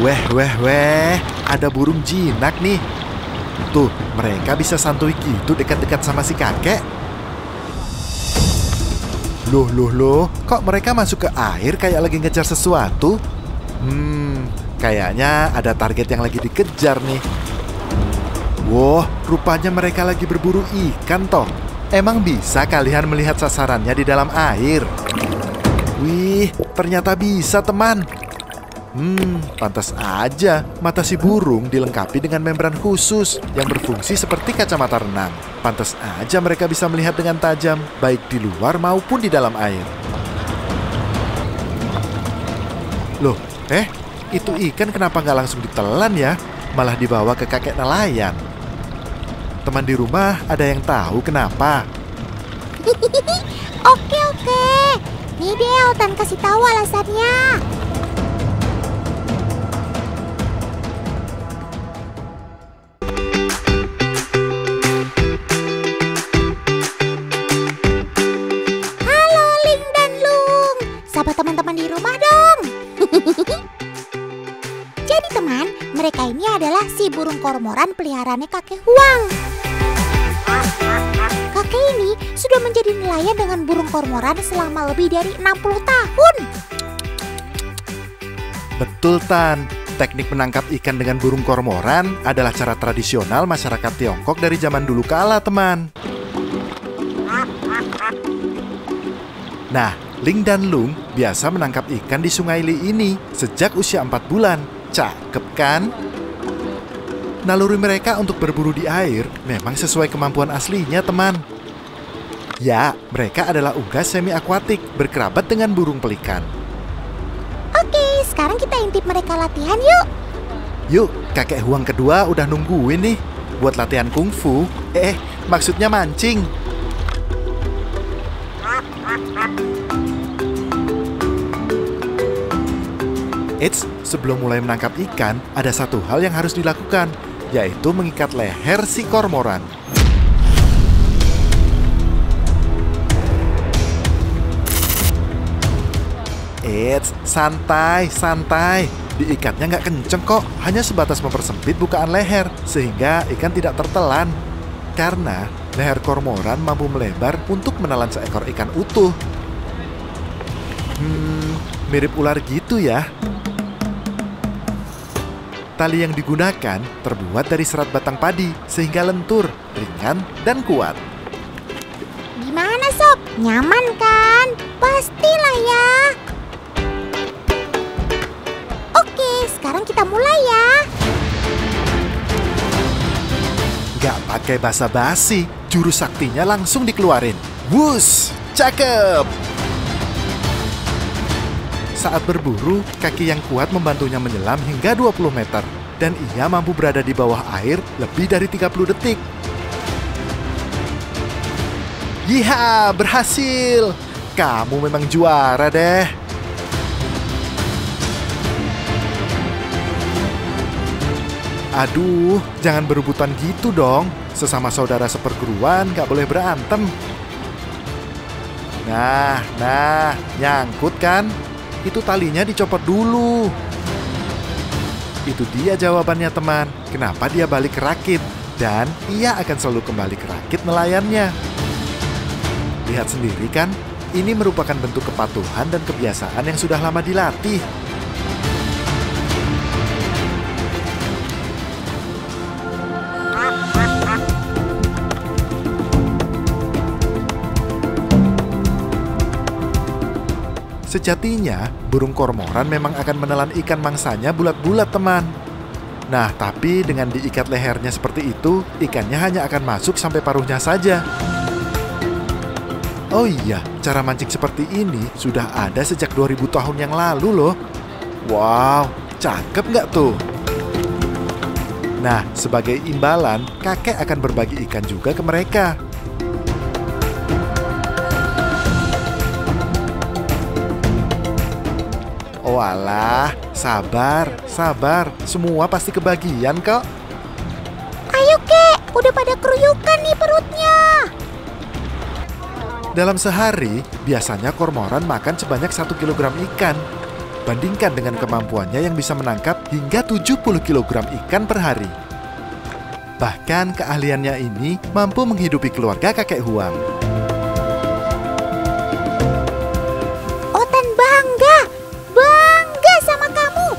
Weh, weh, weh, ada burung jinak nih. Tuh, mereka bisa santuy gitu dekat-dekat sama si kakek. Loh, kok mereka masuk ke air kayak lagi ngejar sesuatu? Kayaknya ada target yang lagi dikejar nih. Wah, rupanya mereka lagi berburu ikan toh. Emang bisa kalian melihat sasarannya di dalam air? Wih, ternyata bisa teman. Pantas aja mata si burung dilengkapi dengan membran khusus yang berfungsi seperti kacamata renang. Pantas aja mereka bisa melihat dengan tajam, baik di luar maupun di dalam air. Loh, itu ikan kenapa nggak langsung ditelan ya? Malah dibawa ke kakek nelayan. Teman di rumah ada yang tahu kenapa? Oke. Nih deh, Autan kasih tahu alasannya. Halo Ling dan Lung, sapa teman-teman di rumah dong. Jadi teman, mereka ini adalah si burung kormoran peliharaannya kakek Huang. Kakek ini sudah menjadi nelayan dengan burung kormoran selama lebih dari 60 tahun. Betul, Tan. Teknik menangkap ikan dengan burung kormoran adalah cara tradisional masyarakat Tiongkok dari zaman dulu kala, teman. Nah, Ling dan Lung biasa menangkap ikan di Sungai Li ini sejak usia 4 bulan. Cakep kan? Naluri mereka untuk berburu di air memang sesuai kemampuan aslinya, teman. Ya, mereka adalah unggas semi-akuatik berkerabat dengan burung pelikan. Oke, sekarang kita intip mereka latihan yuk. Yuk, kakek Huang kedua udah nungguin nih buat latihan kungfu. Maksudnya mancing. Eits, sebelum mulai menangkap ikan, ada satu hal yang harus dilakukan, yaitu mengikat leher si kormoran. Eits, santai. Diikatnya nggak kenceng kok, hanya sebatas mempersempit bukaan leher, sehingga ikan tidak tertelan. Karena leher kormoran mampu melebar untuk menelan seekor ikan utuh. Mirip ular gitu ya. Tali yang digunakan terbuat dari serat batang padi, sehingga lentur, ringan, dan kuat. Gimana Sob? Nyaman kan? Pastilah ya. Oke, sekarang kita mulai ya. Gak pakai basa-basi, jurus saktinya langsung dikeluarin. Wush, cakep! Saat berburu, kaki yang kuat membantunya menyelam hingga 20 meter. Dan ia mampu berada di bawah air lebih dari 30 detik. Yiha, berhasil! Kamu memang juara deh. Aduh, jangan berebutan gitu dong. Sesama saudara seperguruan gak boleh berantem. Nah, nyangkut kan? Itu talinya dicopot dulu. Itu dia jawabannya, teman. Kenapa dia balik ke rakit? Dan ia akan selalu kembali ke rakit nelayannya. Lihat sendiri kan? Ini merupakan bentuk kepatuhan dan kebiasaan yang sudah lama dilatih. Sejatinya, burung kormoran memang akan menelan ikan mangsanya bulat-bulat, teman. Nah, tapi dengan diikat lehernya seperti itu, ikannya hanya akan masuk sampai paruhnya saja. Oh iya, cara mancing seperti ini sudah ada sejak 2000 tahun yang lalu loh. Wow, cakep nggak tuh? Nah, sebagai imbalan, kakek akan berbagi ikan juga ke mereka. Oh alah, sabar. Semua pasti kebagian kok. Ayo Kek, udah pada keruyukan nih perutnya. Dalam sehari, biasanya kormoran makan sebanyak 1 kilogram ikan. Bandingkan dengan kemampuannya yang bisa menangkap hingga 70 kg ikan per hari. Bahkan keahliannya ini mampu menghidupi keluarga kakek Huang. Otan bangga sama kamu.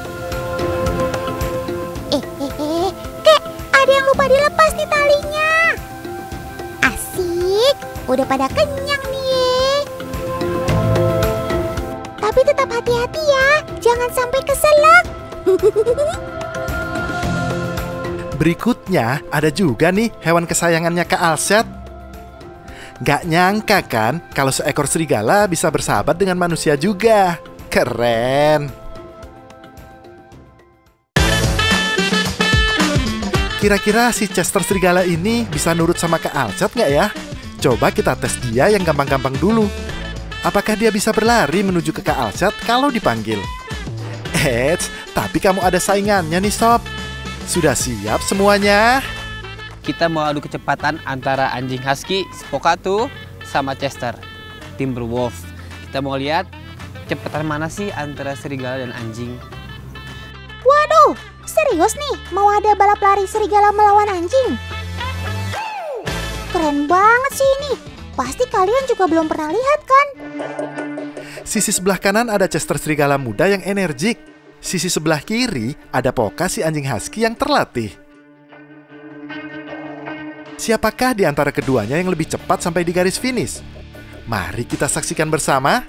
Kek, ada yang lupa dilepas nih talinya. Asik, udah pada kenyang nih. Tapi tetap hati-hati ya, jangan sampai keselak. Berikutnya ada juga nih hewan kesayangannya Kak Alset. Gak nyangka kan kalau seekor serigala bisa bersahabat dengan manusia juga. Keren. Kira-kira si Chester serigala ini bisa nurut sama Kak Alset nggak ya? Coba kita tes dia yang gampang-gampang dulu. Apakah dia bisa berlari menuju ke Kak Alset kalau dipanggil? Tapi kamu ada saingannya nih Sob. Sudah siap semuanya? Kita mau adu kecepatan antara anjing husky, Spokatu, sama Chester, Timberwolf. Kita mau lihat kecepatan mana sih antara serigala dan anjing. Waduh, serius nih mau ada balap lari serigala melawan anjing? Keren banget sih ini. Pasti kalian juga belum pernah lihat kan? Sisi sebelah kanan ada Chester serigala muda yang energik. Sisi sebelah kiri ada Poka si anjing husky yang terlatih. Siapakah di antara keduanya yang lebih cepat sampai di garis finish? Mari kita saksikan bersama.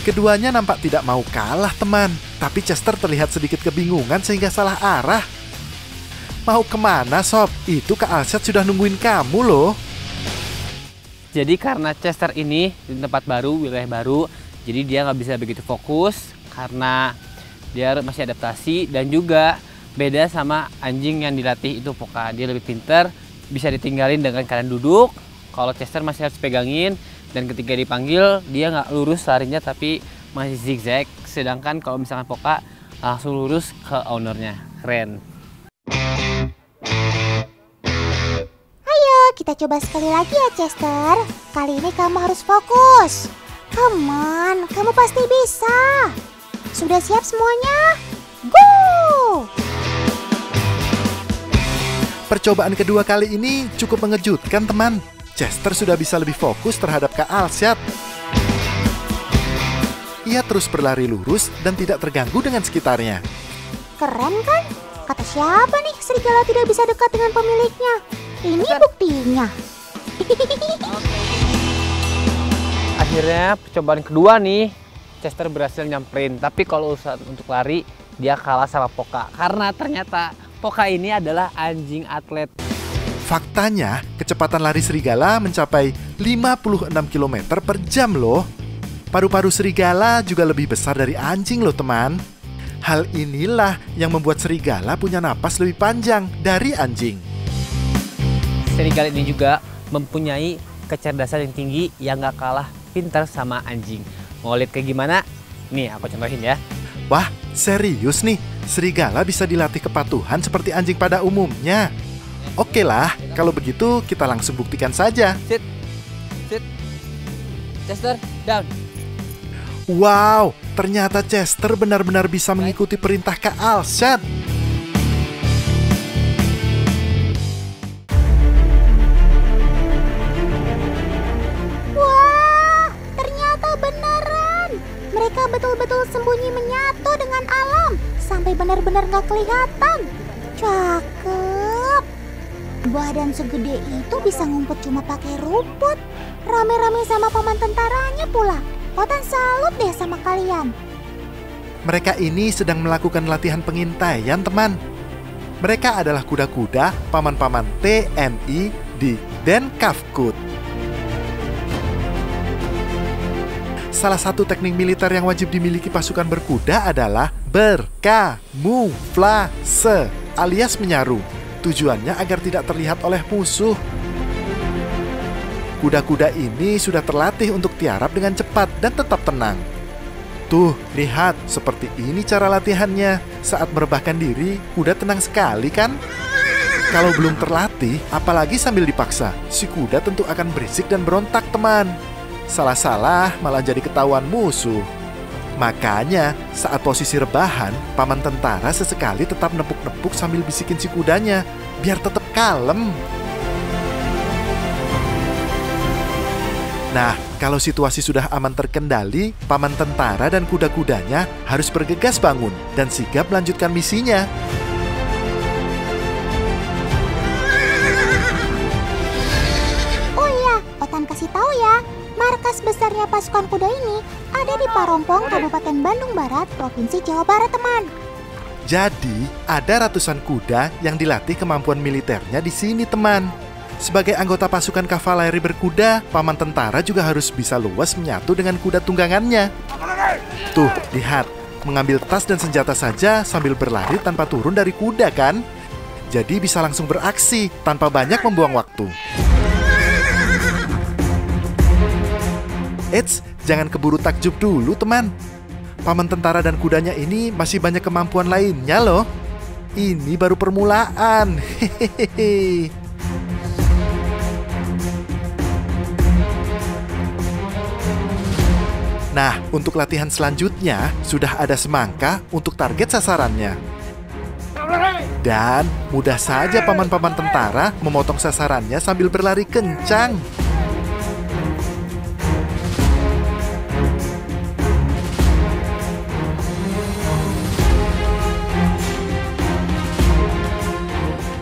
Keduanya nampak tidak mau kalah teman, tapi Chester terlihat sedikit kebingungan sehingga salah arah. Mau kemana Sob? Itu Kak Alset sudah nungguin kamu loh. Jadi karena Chester ini di tempat baru, wilayah baru, jadi dia nggak bisa begitu fokus karena dia masih adaptasi dan juga beda sama anjing yang dilatih itu Poka. Dia lebih pinter, bisa ditinggalin dengan keadaan duduk. Kalau Chester masih harus pegangin dan ketika dipanggil dia nggak lurus larinya tapi masih zigzag. Sedangkan kalau misalkan Poka langsung lurus ke ownernya. Keren. Kita coba sekali lagi ya Chester. Kali ini kamu harus fokus. Come on, kamu pasti bisa. Sudah siap semuanya? Go! Percobaan kedua kali ini cukup mengejutkan teman. Chester sudah bisa lebih fokus terhadap Kak Alset. Ia terus berlari lurus dan tidak terganggu dengan sekitarnya. Keren kan? Kata siapa nih serigala tidak bisa dekat dengan pemiliknya? Ini buktinya. Akhirnya percobaan kedua nih, Chester berhasil nyamperin. Tapi kalau usaha untuk lari, dia kalah sama Poka. Karena ternyata Poka ini adalah anjing atlet. Faktanya, kecepatan lari serigala mencapai 56 km per jam loh. Paru-paru serigala juga lebih besar dari anjing loh teman. Hal inilah yang membuat serigala punya napas lebih panjang dari anjing. Serigala ini juga mempunyai kecerdasan yang tinggi yang gak kalah pintar sama anjing. Mau lihat kayak gimana? Nih aku contohin ya. Wah, serius nih? Serigala bisa dilatih kepatuhan seperti anjing pada umumnya. Oke lah, kalau begitu kita langsung buktikan saja. Sit. Chester, down. Wow, ternyata Chester benar-benar bisa mengikuti perintah Kak Alset. Mereka betul-betul sembunyi menyatu dengan alam sampai benar-benar gak kelihatan. Cakep. Badan segede itu bisa ngumpet cuma pakai rumput. Rame-rame sama paman tentaranya pula. Otan salut deh sama kalian. Mereka ini sedang melakukan latihan pengintaian teman. Mereka adalah kuda-kuda paman-paman TNI di Den Kafkut. Salah satu teknik militer yang wajib dimiliki pasukan berkuda adalah berkamuflase alias menyaru. Tujuannya agar tidak terlihat oleh musuh. Kuda-kuda ini sudah terlatih untuk tiarap dengan cepat dan tetap tenang. Tuh, lihat, seperti ini cara latihannya. Saat merebahkan diri, kuda tenang sekali kan? Kalau belum terlatih, apalagi sambil dipaksa, si kuda tentu akan berisik dan berontak teman. Salah-salah malah jadi ketahuan musuh. Makanya saat posisi rebahan, paman tentara sesekali tetap nepuk-nepuk sambil bisikin si kudanya, biar tetap kalem. Nah, kalau situasi sudah aman terkendali, paman tentara dan kuda-kudanya harus bergegas bangun dan sigap melanjutkan misinya. Oh iya, Otan kasih tahu ya, markas besarnya pasukan kuda ini ada di Parompong, Kabupaten Bandung Barat, Provinsi Jawa Barat, teman. Jadi, ada ratusan kuda yang dilatih kemampuan militernya di sini, teman. Sebagai anggota pasukan kavaleri berkuda, paman tentara juga harus bisa luas menyatu dengan kuda tunggangannya. Tuh, lihat, mengambil tas dan senjata saja sambil berlari tanpa turun dari kuda kan? Jadi bisa langsung beraksi tanpa banyak membuang waktu. Eits, jangan keburu takjub dulu, teman. Paman tentara dan kudanya ini masih banyak kemampuan lainnya loh. Ini baru permulaan. Hehehe. Nah, untuk latihan selanjutnya, sudah ada semangka untuk target sasarannya. Dan mudah saja paman-paman tentara memotong sasarannya sambil berlari kencang.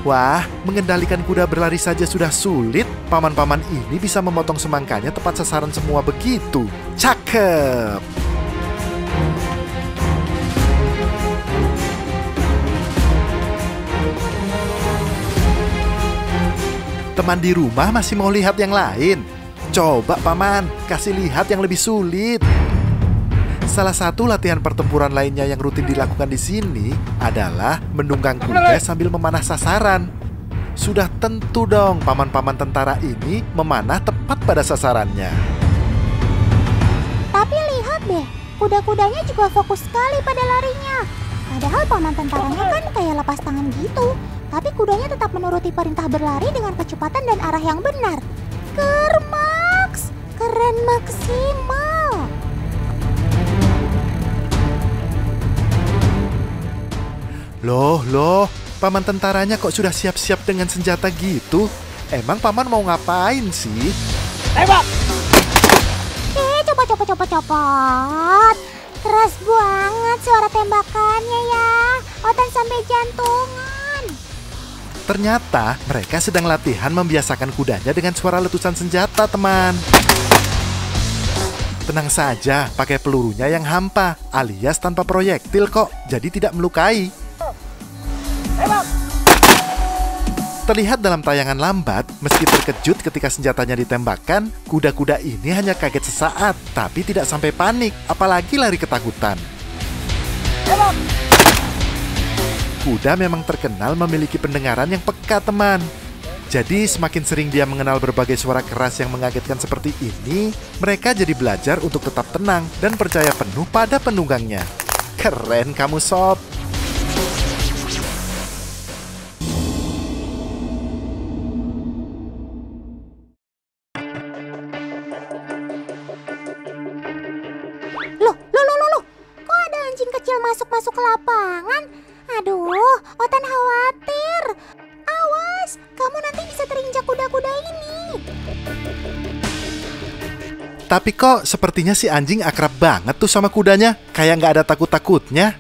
Wah, mengendalikan kuda berlari saja sudah sulit. Paman-paman ini bisa memotong semangkanya tepat sasaran semua begitu. Cakep! Teman di rumah masih mau lihat yang lain? Coba paman, kasih lihat yang lebih sulit. Salah satu latihan pertempuran lainnya yang rutin dilakukan di sini adalah menunggang kuda sambil memanah sasaran. Sudah tentu dong paman-paman tentara ini memanah tepat pada sasarannya. Tapi lihat deh, kuda-kudanya juga fokus sekali pada larinya. Padahal paman tentaranya kan kayak lepas tangan gitu. Tapi kudanya tetap menuruti perintah berlari dengan kecepatan dan arah yang benar. Kermaks, keren maksimal. Loh, paman tentaranya kok sudah siap-siap dengan senjata gitu? Emang paman mau ngapain sih? Tembak! Copot. Keras banget suara tembakannya ya. Otan sampai jantungan. Ternyata mereka sedang latihan membiasakan kudanya dengan suara letusan senjata, teman. Tenang saja, pakai pelurunya yang hampa, alias tanpa proyektil kok, jadi tidak melukai. Terlihat dalam tayangan lambat, meski terkejut ketika senjatanya ditembakkan, kuda-kuda ini hanya kaget sesaat, tapi tidak sampai panik, apalagi lari ketakutan. Kuda memang terkenal memiliki pendengaran yang peka, teman. Jadi semakin sering dia mengenal berbagai suara keras yang mengagetkan seperti ini, mereka jadi belajar untuk tetap tenang dan percaya penuh pada penunggangnya. Keren kamu, Sob! Loh, kok ada anjing kecil masuk-masuk ke lapangan? Aduh, Otan khawatir. Awas, kamu nanti bisa terinjak kuda-kuda ini. Tapi kok sepertinya si anjing akrab banget tuh sama kudanya, kayak nggak ada takut-takutnya.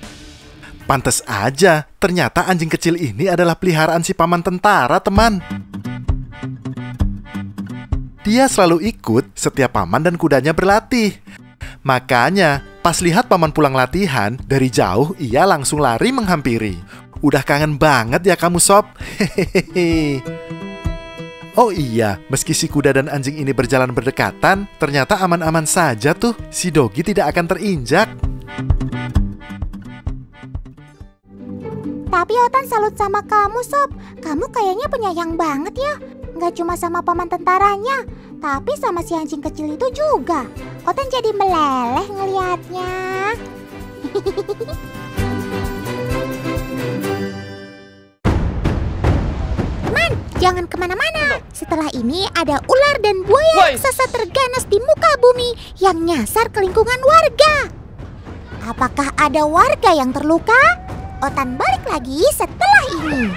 Pantes aja, ternyata anjing kecil ini adalah peliharaan si paman tentara, teman. Dia selalu ikut setiap paman dan kudanya berlatih. Makanya, pas lihat paman pulang latihan, dari jauh ia langsung lari menghampiri. Udah kangen banget ya kamu, Sob? Hehehe. Oh iya, meski si kuda dan anjing ini berjalan berdekatan, ternyata aman-aman saja tuh. Si Dogi tidak akan terinjak. Tapi Otan salut sama kamu, Sob. Kamu kayaknya penyayang banget ya. Nggak cuma sama paman tentaranya, tapi sama si anjing kecil itu juga. Otan jadi meleleh ngelihatnya. Jangan kemana-mana. Setelah ini ada ular dan buaya raksasa terganas di muka bumi yang nyasar ke lingkungan warga. Apakah ada warga yang terluka? Otan balik lagi setelah ini.